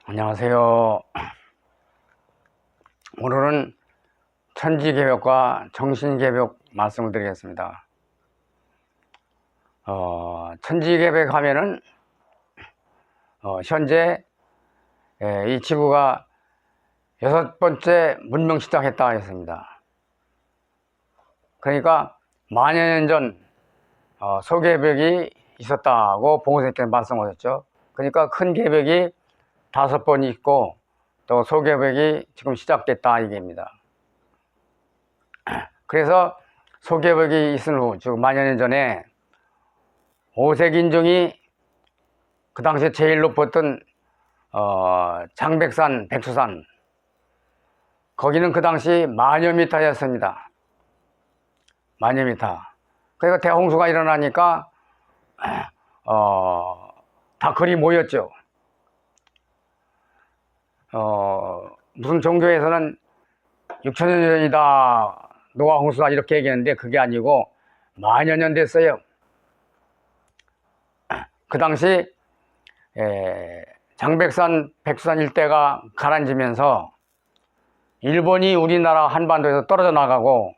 안녕하세요. 오늘은 천지개벽과 정신개벽 말씀을 드리겠습니다. 천지개벽 하면은 현재 이 지구가 6번째 문명 시작했다 했습니다. 그러니까 만여 년 전 소개벽이 있었다고 봉선생께서 말씀하셨죠. 그러니까 큰 개벽이 5번 있고 또 소개벽이 지금 시작됐다 이게입니다. 그래서 소개벽이 있은 후, 즉 만여 년 전에 오색인종이 그 당시에 제일 높았던 장백산, 백두산, 거기는 그 당시 만여 미터였습니다. 만여 미터. 그러니까 대홍수가 일어나니까 다 거리 모였죠. 무슨 종교에서는 6천여 년이다 노아 홍수다 이렇게 얘기했는데 그게 아니고 만여 년 됐어요. 그 당시 장백산, 백두산 일대가 가라앉으면서 일본이 우리나라 한반도에서 떨어져 나가고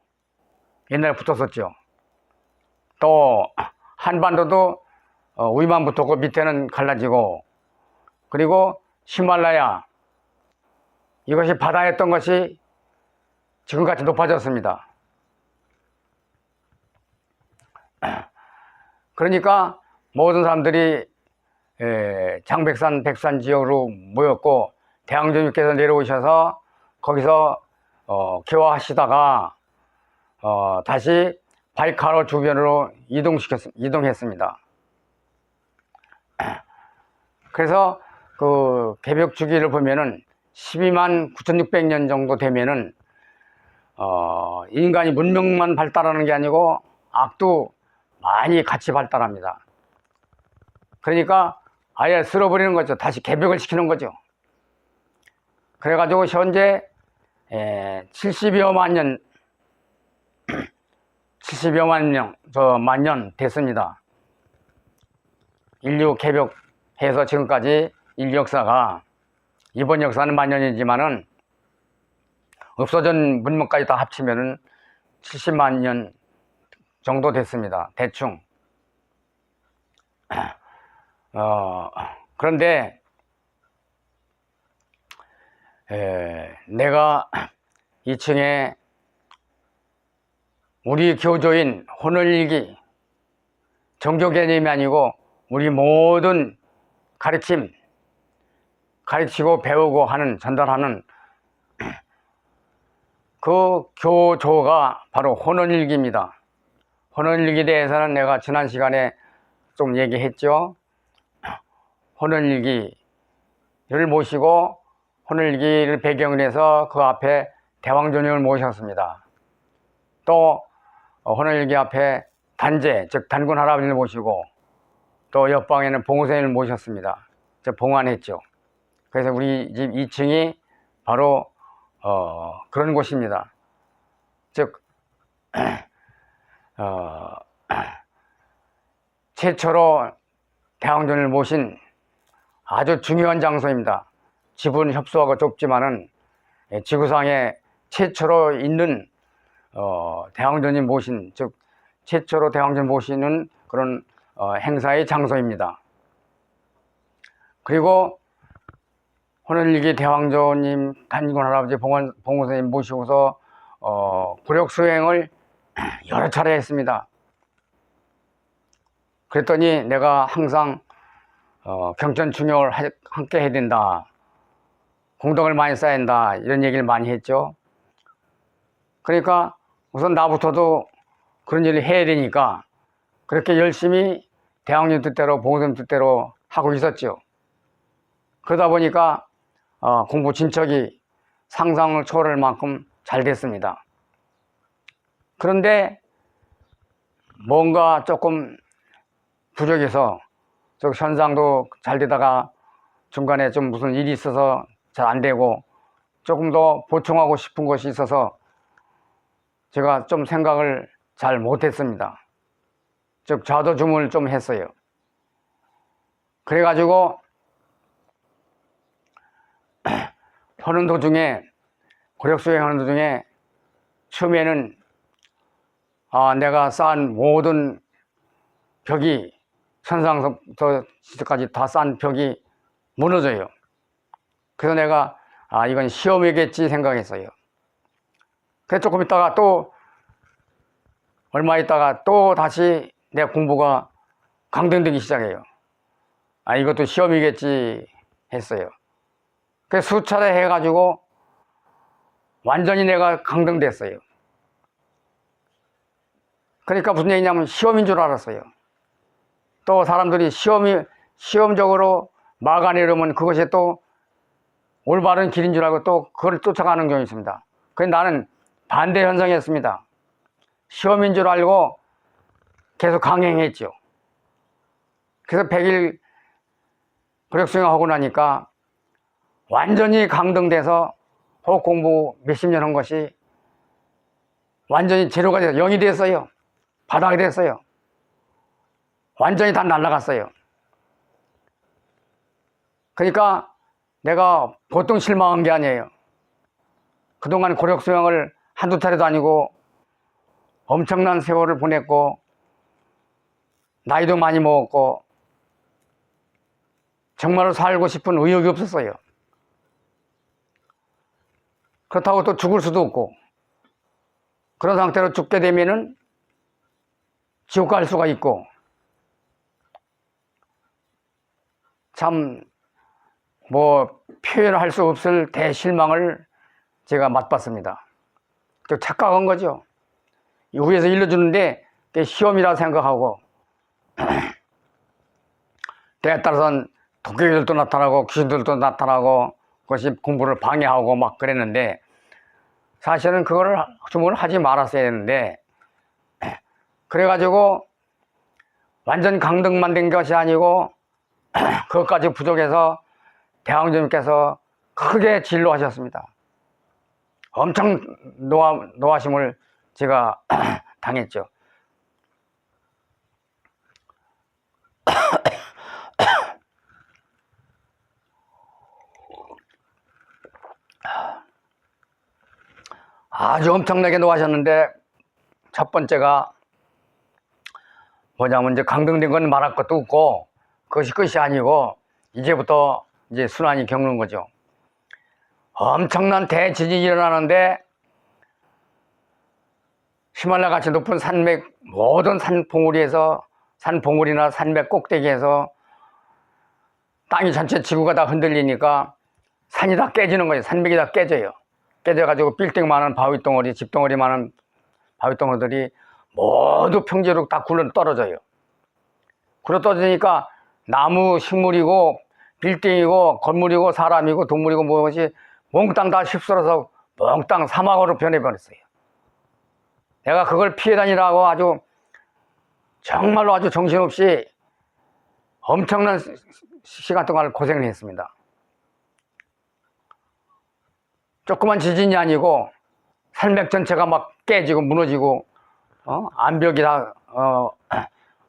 옛날에 붙었었죠. 또 한반도도 위만 붙었고 밑에는 갈라지고, 그리고 히말라야, 이것이 바다였던 것이 지금같이 높아졌습니다. 그러니까 모든 사람들이 장백산, 백두산 지역으로 모였고 대왕조님께서 내려오셔서 거기서 개화하시다가 다시 바이칼 주변으로 이동했습니다. 그래서 그 개벽 주기를 보면은 12만 9,600년 정도 되면은 인간이 문명만 발달하는 게 아니고 악도 많이 같이 발달합니다. 그러니까 아예 쓸어버리는 거죠. 다시 개벽을 시키는 거죠. 그래가지고 현재 70여만 년 70여만 년 됐습니다. 인류 개벽해서 지금까지 인류 역사가, 이번 역사는 만년이지만은 없어진 문명까지 다 합치면은 70만 년 정도 됐습니다. 대충. 그런데 내가 2층에 우리 교조인 혼을일기, 종교 개념이 아니고 우리 모든 가르치고 배우고 하는, 전달하는 그 교조가 바로 혼원일기입니다. 혼원일기에 대해서는 내가 지난 시간에 좀 얘기했죠. 혼원일기를 모시고 혼원일기를 배경으로 해서 그 앞에 대왕조님을 모셨습니다. 또 혼원일기 앞에 단제, 즉 단군 할아버지를 모시고 또 옆방에는 봉선생님을 모셨습니다. 봉안했죠. 그래서 우리 집 2층이 바로 그런 곳입니다. 즉 최초로 대왕조님을 모신 아주 중요한 장소입니다. 집은 협소하고 좁지만은 지구상에 최초로 있는 대왕조님 모신, 즉 최초로 대왕조님 모시는 그런 행사의 장소입니다. 그리고 혼을일기 대왕조님, 단군 할아버지, 봉선생님 모시고서 구력수행을 여러 차례 했습니다. 그랬더니 내가 항상 경전충영을 함께 해야 된다, 공덕을 많이 쌓아야 한다, 이런 얘기를 많이 했죠. 그러니까 우선 나부터도 그런 일을 해야 되니까 그렇게 열심히 대왕님 뜻대로, 봉선생님 뜻대로 하고 있었죠. 그러다 보니까 공부 진척이 상상을 초월할 만큼 잘 됐습니다. 그런데 뭔가 조금 부족해서, 저 현상도 잘 되다가 중간에 좀 무슨 일이 있어서 잘 안 되고 조금 더 보충하고 싶은 것이 있어서 제가 좀 생각을 잘 못했습니다. 즉 자도주문을 좀 했어요. 그래가지고 하는 도중에, 고력수행 하는 도중에 처음에는 내가 쌓은 모든 벽이, 천상서부터 지도까지 다 쌓은 벽이 무너져요. 그래서 내가 이건 시험이겠지 생각했어요. 그래서 조금 있다가 또 얼마 있다가 또 다시 내 공부가 강등되기 시작해요. 이것도 시험이겠지 했어요. 그래서 수차례 해가지고 완전히 내가 강등됐어요. 그러니까 무슨 얘기냐면 시험인 줄 알았어요. 또 사람들이 시험적으로 막아내려면 그것이 또 올바른 길인 줄 알고 또 그걸 쫓아가는 경우가 있습니다. 그래서 나는 반대 현상이었습니다. 시험인 줄 알고 계속 강행했죠. 그래서 100일 고력수행하고 나니까 완전히 강등돼서 호흡 공부 몇십 년 한 것이 완전히 제로가 돼서 0이 됐어요. 바닥이 됐어요. 완전히 다 날아갔어요. 그러니까 내가 보통 실망한 게 아니에요. 그동안 고력수행을 한두 차례도 아니고 엄청난 세월을 보냈고 나이도 많이 먹었고 정말로 살고 싶은 의욕이 없었어요. 그렇다고 또 죽을 수도 없고 그런 상태로 죽게 되면은 지옥 갈 수가 있고 참 표현할 수 없을 대실망을 제가 맛봤습니다. 착각한 거죠. 위에서 일러주는데 그게 시험이라 생각하고 때에 따라서는 도깨비들도 나타나고 귀신들도 나타나고 그것이 공부를 방해하고 막 그랬는데 사실은 그거를 주문을 하지 말았어야 했는데 그래가지고 완전 강등만 된 것이 아니고 그것까지 부족해서 대왕님께서 크게 진로하셨습니다. 엄청 노하심을 제가 당했죠. 아주 엄청나게 노하셨는데 첫 번째가 뭐냐면 이제 강등된 건 말할 것도 없고 그것이 끝이 아니고 이제부터 이제 순환이 겪는 거죠. 엄청난 대지진이 일어나는데 히말라야 같이 높은 산맥 모든 산봉우리나 산맥 꼭대기에서 땅이 전체 지구가 다 흔들리니까 산이 다 깨지는 거예요. 산맥이 다 깨져요. 깨져가지고 빌딩 많은 바위덩어리, 집덩어리 많은 바위덩어리들이 모두 평지로 다 굴러 떨어져요. 굴러 떨어지니까 나무, 식물이고 빌딩이고 건물이고 사람이고 동물이고 무엇이 몽땅 다 휩쓸어서 몽땅 사막으로 변해버렸어요. 내가 그걸 피해 다니라고 아주 정말로 아주 정신없이 엄청난 시간 동안 고생을 했습니다. 조그만 지진이 아니고 산맥 전체가 막 깨지고 무너지고 암벽이 다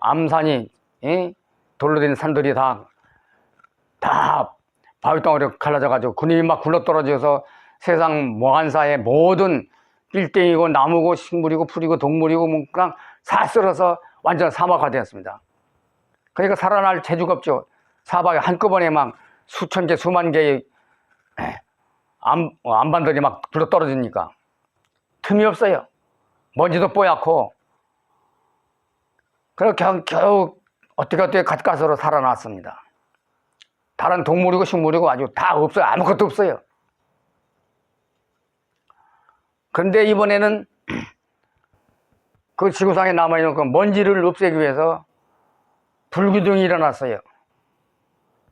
암산이 돌로 된 산들이 다 바위덩어리로 갈라져 가지고 근육이 막 굴러떨어져서 세상 모한사의 모든 빌딩이고 나무고 식물이고 풀이고 동물이고 뭐 그냥 다 쓸어서 완전 사막화 되었습니다. 그러니까 살아날 재주가 없죠. 사막에 한꺼번에 막 수천 개 수만 개의 암반들이 막 굴러떨어지니까 틈이 없어요. 먼지도 뽀얗고 그래서 겨우 어떻게 가까스로 살아났습니다. 다른 동물이고 식물이고 아주 다 없어요. 아무것도 없어요. 그런데 이번에는 그 지구상에 남아있는 그 먼지를 없애기 위해서 불기둥이 일어났어요.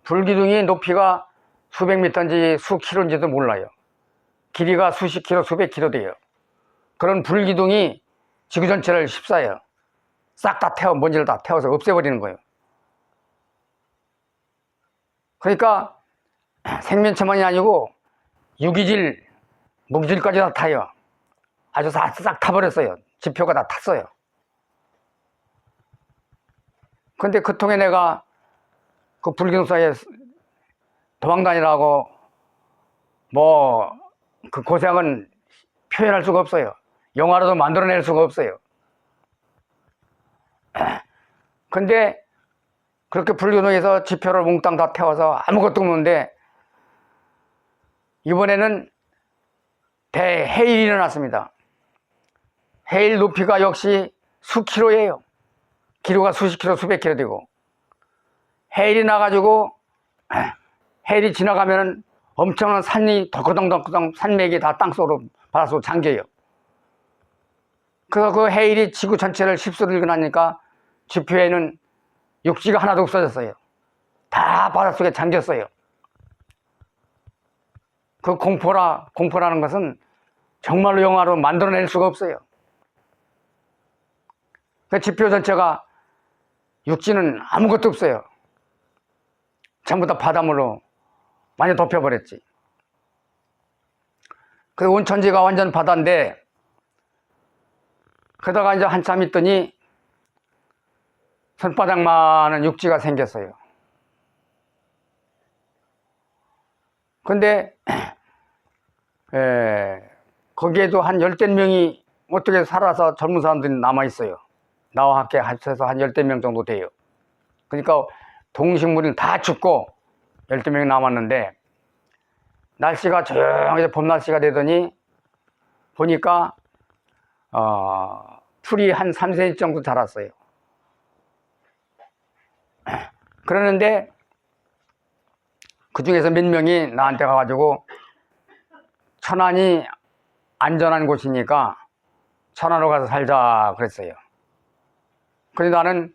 불기둥이 높이가 수백 미터인지 수 킬로인지도 몰라요. 길이가 수십 킬로, 수백 킬로 돼요. 그런 불기둥이 지구 전체를 휩싸요. 싹 다 먼지를 다 태워서 없애버리는 거예요. 그러니까 생면체만이 아니고 유기질, 무기질까지 다 타요. 아주 싹 타버렸어요. 지표가 다 탔어요. 근데 그 통에 내가 그 불기둥 사이에 도망다니라고 뭐 그 고생은 표현할 수가 없어요. 영화로도 만들어낼 수가 없어요. 근데 그렇게 불교동에서 지표를 몽땅 다 태워서 아무것도 없는데 이번에는 대해일이 일어났습니다. 해일 높이가 역시 수킬로예요. 기로가 수십 킬로, 수백 킬로 되고, 해일이 나가지고 해일이 지나가면은 엄청난 산이 덕후덩덕후덩 산맥이 다 땅속으로 바닷속으로 잠겨요. 그래서 그 해일이 지구 전체를 휩쓸고 나니까 지표에는 육지가 하나도 없어졌어요. 다 바닷속에 잠겼어요. 그 공포라는 것은 정말로 영화로 만들어낼 수가 없어요. 그 지표 전체가 육지는 아무것도 없어요. 전부 다 바닷물로 많이 덮여버렸지. 그 온천지가 완전 바다인데, 그러다가 이제 한참 있더니 손바닥만한 육지가 생겼어요. 근데 거기에도 한 10대 명이 어떻게 살아서 젊은 사람들이 남아있어요. 나와 함께 합쳐서 한 10대 명 정도 돼요. 그러니까 동식물은 다 죽고 10대 명이 남았는데, 날씨가 조용해서 봄 날씨가 되더니 보니까 풀이 한 3cm 정도 자랐어요. 그러는데 그 중에서 몇 명이 나한테 가가지고 천안이 안전한 곳이니까 천안으로 가서 살자 그랬어요. 그런데 나는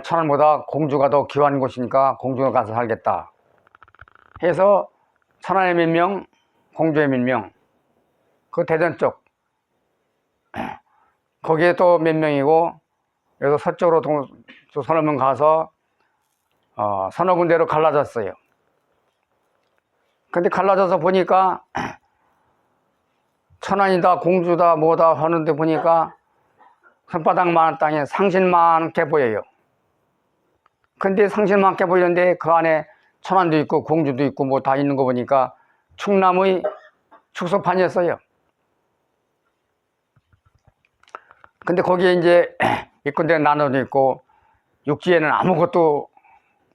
천안보다 공주가 더 귀한 곳이니까 공주에 가서 살겠다 해서 천안에 몇 명, 공주에 몇 명, 그 대전 쪽 거기에 또 몇 명이고, 여기서 서쪽으로 서너 명 가서 서너 군데로 갈라졌어요. 근데 갈라져서 보니까 천안이다 공주다 뭐다 하는데 보니까 손바닥만한 땅에 상신만하게 보여요. 근데 상신만하게 보이는데 그 안에 천안도 있고 공주도 있고 뭐 다 있는 거 보니까 충남의 축소판이었어요. 근데 거기에 이제 입군데 나눠져 있고, 육지에는 아무것도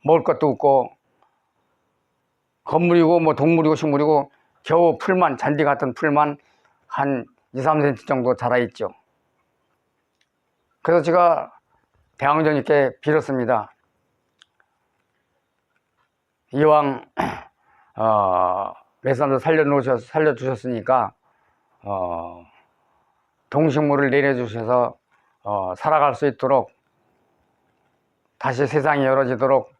먹을 것도 없고, 건물이고 뭐 동물이고 식물이고 겨우 풀만, 잔디 같은 풀만 한 2, 3cm 정도 자라있죠. 그래서 제가 대왕정님께 빌었습니다. 이왕 외삼도 살려주셨으니까 동식물을 내려주셔서 살아갈 수 있도록, 다시 세상이 열어지도록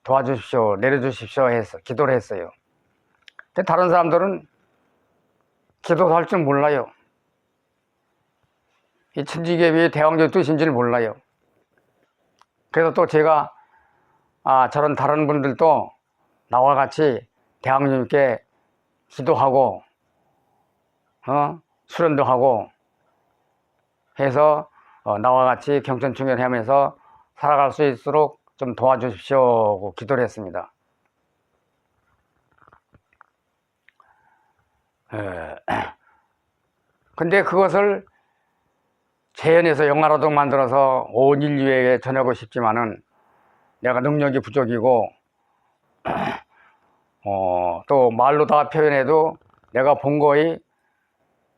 도와주십시오, 내려주십시오 해서 기도를 했어요. 근데 다른 사람들은 기도도 할 줄 몰라요. 이 천지개비의 대왕정의 뜻인지를 몰라요. 그래서 또 제가 저런 다른 분들도 나와 같이 대왕님께 기도하고 수련도 하고 해서 나와 같이 경천충현하면서 살아갈 수 있도록 좀 도와주십시오 기도를 했습니다. 근데 그것을 재현해서 영화로도 만들어서 온 인류에게 전하고 싶지만은 내가 능력이 부족이고 또 말로 다 표현해도 내가 본 거의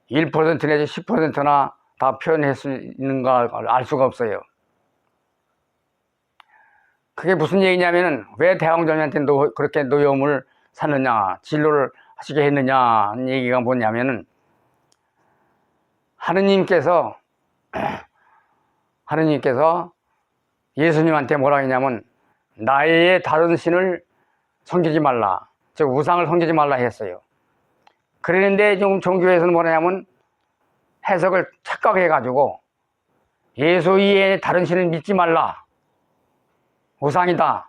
1% 내지 10%나 다 표현할 수 있는가 알 수가 없어요. 그게 무슨 얘기냐면은 왜 대왕정님한테 그렇게 노여움을 샀느냐, 진로를 하시게 했느냐 하는 얘기가 뭐냐면은, 하느님께서 예수님한테 뭐라 했냐면 나의 다른 신을 섬기지 말라, 즉 우상을 섬기지 말라 했어요. 그러는데 지금 종교에서는 뭐냐면 해석을 착각해 가지고 예수 이외에 다른 신을 믿지 말라, 우상이다,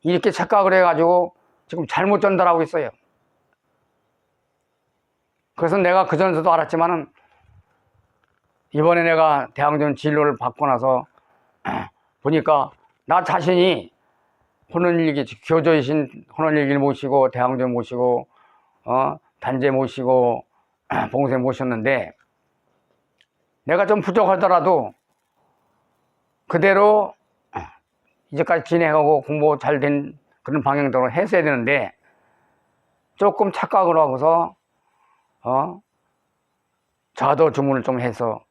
이렇게 착각을 해 가지고 지금 잘못 전달하고 있어요. 그래서 내가 그전에도 알았지만은 이번에 내가 대왕정 진로를 받고 나서 보니까 나 자신이 혼원일기 교조이신 혼원일기를 모시고 대왕절 모시고 단재 모시고 봉생 모셨는데 내가 좀 부족하더라도 그대로 이제까지 진행하고 공부 잘 된 그런 방향대로 했어야 되는데 조금 착각을 하고서 좌도 주문을 좀 해서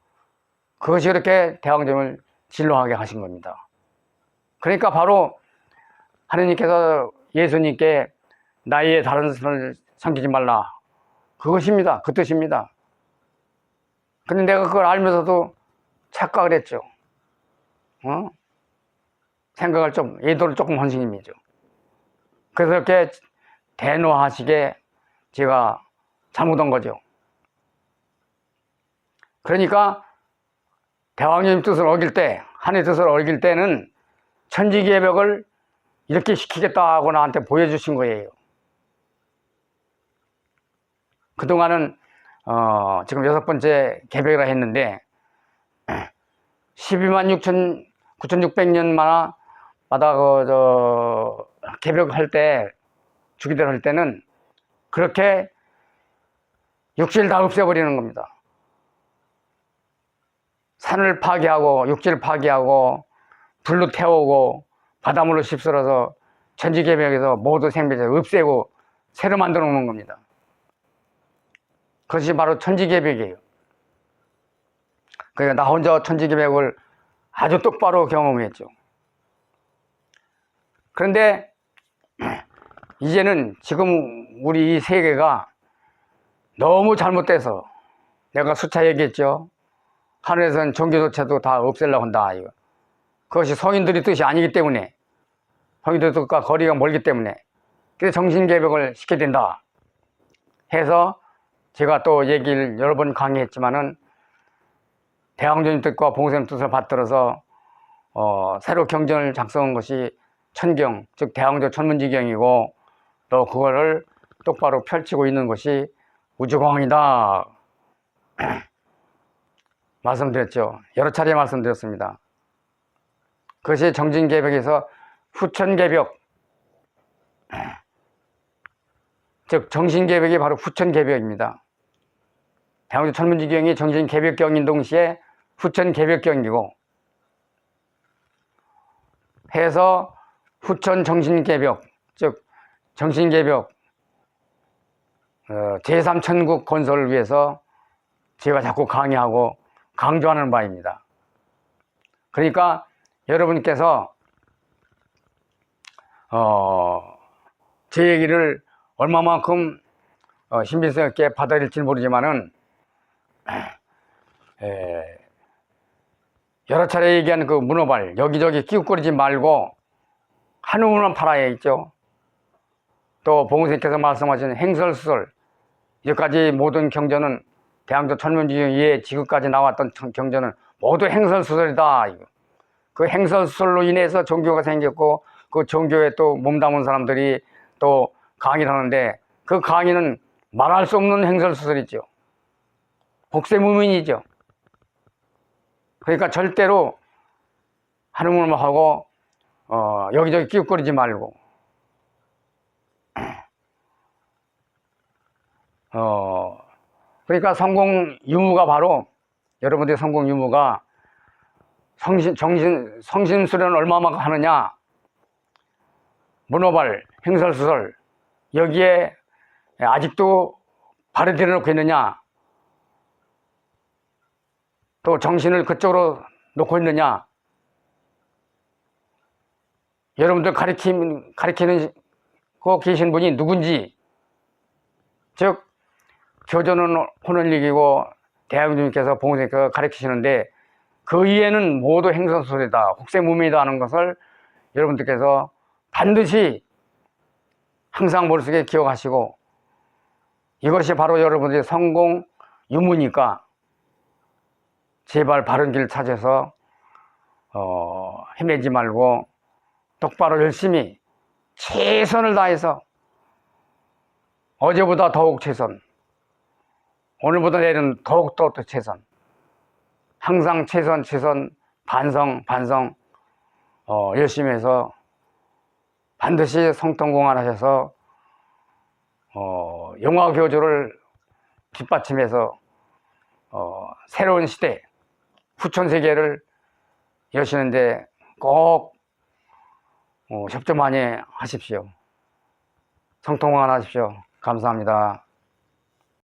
그것이 그렇게 대왕점을 진로하게 하신 겁니다. 그러니까 바로 하느님께서 예수님께 나이에 다른 선을 섬기지 말라 그것입니다. 그 뜻입니다. 근데 내가 그걸 알면서도 착각을 했죠. 생각을 좀 예도를 조금 한 셈이죠. 그래서 이렇게 대노하시게 제가 잘못한 거죠. 그러니까 대왕님 뜻을 어길 때, 하나님의 뜻을 어길 때는 천지개벽을 이렇게 시키겠다고 나한테 보여주신 거예요. 그동안은 지금 6번째 개벽이라 했는데 12만 6천 9,600년마다 개벽할 때 주기도를 할 때는 그렇게 육지를 다 없애버리는 겁니다. 산을 파괴하고 육지를 파괴하고 불로 태우고 바닷물로 휩쓸어서 천지개벽에서 모두 생명체를 없애고 새로 만들어 놓는 겁니다. 그것이 바로 천지개벽이에요. 그러니까 나 혼자 천지개벽을 아주 똑바로 경험했죠. 그런데 이제는 지금 우리 이 세계가 너무 잘못돼서 내가 수차 얘기했죠. 하늘에서는 종교조차도 다 없애려고 한다. 이거. 그것이 성인들의 뜻이 아니기 때문에 성인들의 뜻과 거리가 멀기 때문에 그래서 정신개벽을 시켜야 된다 해서 제가 또 얘기를 여러 번 강의했지만은 대왕조님 뜻과 봉생님 뜻을 받들어서 새로 경전을 작성한 것이 천경, 즉 대왕조 천문지경이고 또 그거를 똑바로 펼치고 있는 것이 우주공항이다 말씀드렸죠. 여러 차례 말씀드렸습니다. 그것이 정진개벽에서 후천개벽, 즉 정신개벽이 바로 후천개벽입니다. 대왕조 천문지경이 정신개벽경인 동시에 후천개벽경이고 해서 후천정신개벽, 즉 정신개벽 제3천국 건설을 위해서 제가 자꾸 강의하고 강조하는 바입니다. 그러니까 여러분께서 제 얘기를 얼마만큼 신빙성 있게 받아들일지 모르지만은 여러 차례 얘기한 그 문어발 여기저기 끼웃거리지 말고 한 우물만 팔아야 있죠. 또 봉선생께서 말씀하신 행설수설 여기까지 모든 경전은 대왕조 천문지경 이에 지금까지 나왔던 경전은 모두 행설수설이다. 그 행설수설로 인해서 종교가 생겼고 그 종교에 또 몸담은 사람들이 또 강의를 하는데 그 강의는 말할 수 없는 행설수설이죠. 복세무민이죠. 그러니까 절대로 한우물만 하고 여기저기 끼웃거리지 말고 그러니까 성공 유무가 바로 여러분들의 성공 유무가 성신수련을 얼마만큼 하느냐, 문어발, 행설수설 여기에 아직도 발을 들여놓고 있느냐, 또 정신을 그쪽으로 놓고 있느냐, 여러분들 가리키는 거 계신 분이 누군지, 즉 교조는 혼원일기고 대왕주님께서 봉선생님께서 가르치시는데 그 이해는 모두 행설수설이다, 혹세무민이다 하는 것을 여러분들께서 반드시 항상 머릿속에 기억하시고 이것이 바로 여러분들의 성공 유무니까 제발 바른 길을 찾아서 헤매지 말고 똑바로 열심히 최선을 다해서 어제보다 더욱 최선, 오늘보다 내일은 더욱더 최선, 항상 최선 반성 열심히 해서 반드시 성통공활 하셔서 영화 교주를 뒷받침해서 새로운 시대, 후천 세계를 여시는데 꼭 협조 많이 하십시오. 성통공활 하십시오. 감사합니다.